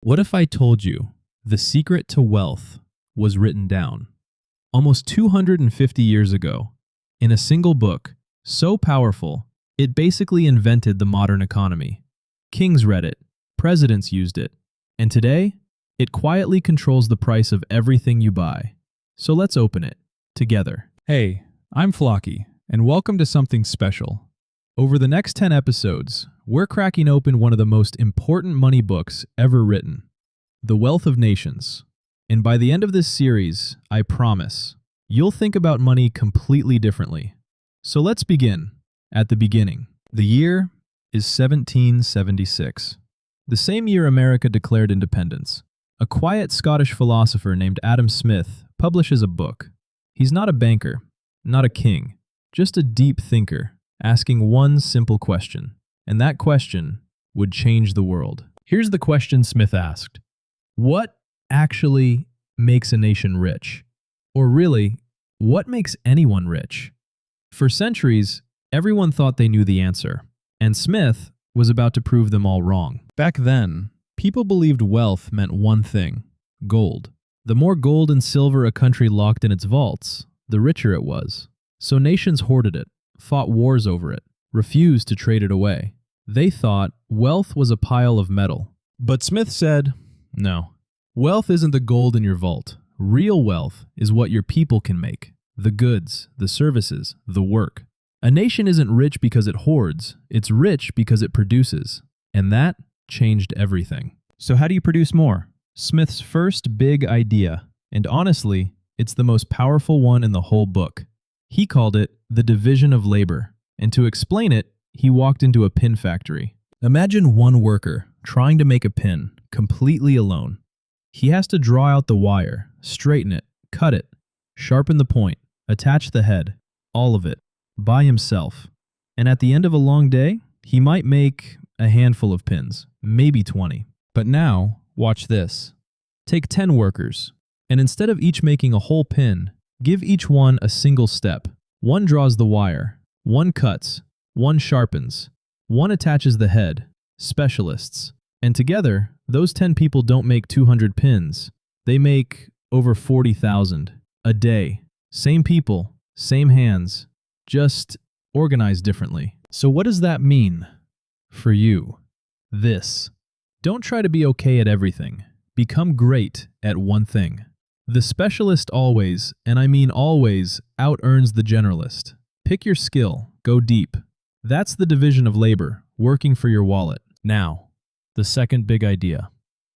What if I told you the secret to wealth was written down almost 250 years ago in a single book, so powerful it basically invented the modern economy? Kings read it, presidents used it, and today it quietly controls the price of everything you buy. So let's open it together. Hey, I'm Flocky, and welcome to something special. Over the next 10 episodes, we're cracking open one of the most important money books ever written, The Wealth of Nations. And by the end of this series, I promise, you'll think about money completely differently. So let's begin at the beginning. The year is 1776. The same year America declared independence. A quiet Scottish philosopher named Adam Smith publishes a book. He's not a banker, not a king, just a deep thinker, asking one simple question, and that question would change the world. Here's the question Smith asked: what actually makes a nation rich? Or really, what makes anyone rich? For centuries, everyone thought they knew the answer, and Smith was about to prove them all wrong. Back then, people believed wealth meant one thing: gold. The more gold and silver a country locked in its vaults, the richer it was. So nations hoarded it, fought wars over it, refused to trade it away. They thought wealth was a pile of metal. But Smith said, no. Wealth isn't the gold in your vault. Real wealth is what your people can make. The goods, the services, the work. A nation isn't rich because it hoards. It's rich because it produces. And that changed everything. So how do you produce more? Smith's first big idea, and honestly, it's the most powerful one in the whole book. He called it the division of labor, and to explain it, he walked into a pin factory. Imagine one worker trying to make a pin completely alone. He has to draw out the wire, straighten it, cut it, sharpen the point, attach the head, all of it, by himself. And at the end of a long day, he might make a handful of pins, maybe 20. But now, watch this. Take 10 workers, and instead of each making a whole pin, give each one a single step. One draws the wire, one cuts, one sharpens, one attaches the head, specialists. And together, those 10 people don't make 200 pins. They make over 40,000 a day. Same people, same hands, just organized differently. So what does that mean for you? This: don't try to be okay at everything. Become great at one thing. The specialist always, and I mean always, out-earns the generalist. Pick your skill, go deep. That's the division of labor, working for your wallet. Now, the second big idea.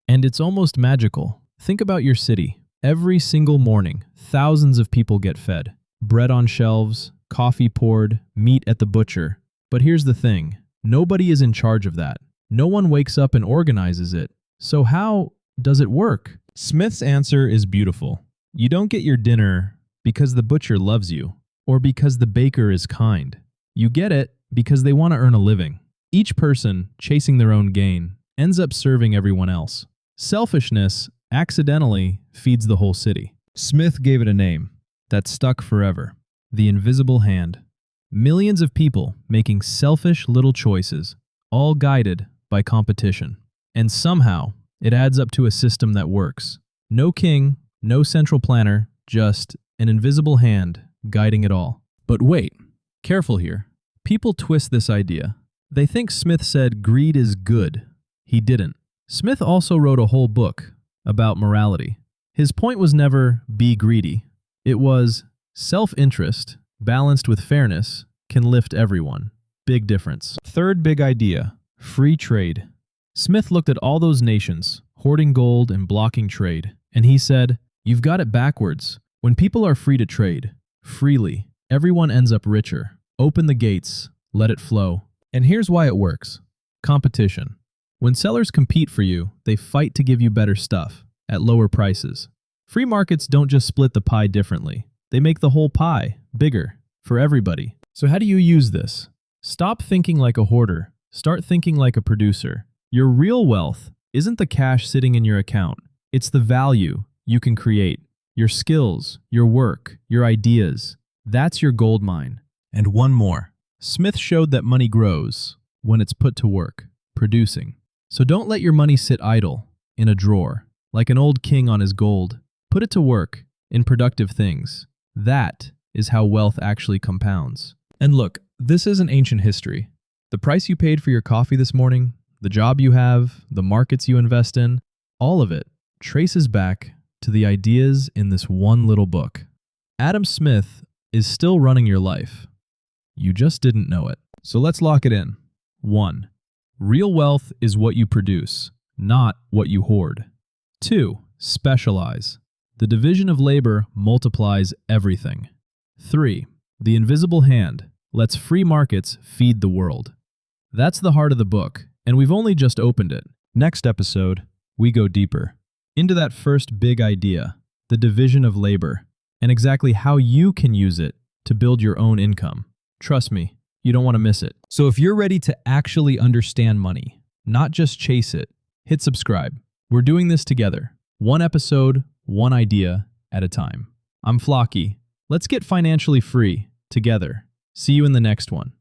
And it's almost magical. Think about your city. Every single morning, thousands of people get fed. Bread on shelves, coffee poured, meat at the butcher. But here's the thing. Nobody is in charge of that. No one wakes up and organizes it. So how does it work? Smith's answer is beautiful. You don't get your dinner because the butcher loves you, or because the baker is kind. You get it because they want to earn a living. Each person, chasing their own gain, ends up serving everyone else. Selfishness accidentally feeds the whole city. Smith gave it a name that stuck forever: the invisible hand. Millions of people making selfish little choices, all guided by competition. And somehow, it adds up to a system that works. No king, no central planner, just an invisible hand guiding it all. But wait, careful here. People twist this idea. They think Smith said greed is good. He didn't. Smith also wrote a whole book about morality. His point was never be greedy. It was self-interest balanced with fairness can lift everyone. Big difference. Third big idea: free trade. Smith looked at all those nations, hoarding gold and blocking trade, and he said, you've got it backwards. When people are free to trade, freely, everyone ends up richer. Open the gates, let it flow. And here's why it works. Competition. When sellers compete for you, they fight to give you better stuff, at lower prices. Free markets don't just split the pie differently. They make the whole pie bigger, for everybody. So how do you use this? Stop thinking like a hoarder. Start thinking like a producer. Your real wealth isn't the cash sitting in your account. It's the value you can create. Your skills, your work, your ideas. That's your gold mine. And one more. Smith showed that money grows when it's put to work, producing. So don't let your money sit idle. in a drawer, like an old king on his gold. Put it to work in productive things. That is how wealth actually compounds. And look, this isn't ancient history. The price you paid for your coffee this morning, the job you have, the markets you invest in, all of it traces back to the ideas in this one little book. Adam Smith is still running your life. You just didn't know it. So let's lock it in. 1. Real wealth is what you produce, not what you hoard. 2. Specialize. The division of labor multiplies everything. 3. The invisible hand lets free markets feed the world. That's the heart of the book, and we've only just opened it. Next episode, we go deeper into that first big idea, the division of labor, and exactly how you can use it to build your own income. Trust me, you don't want to miss it. So if you're ready to actually understand money, not just chase it, hit subscribe. We're doing this together. One episode, one idea at a time. I'm Flocky. Let's get financially free together. See you in the next one.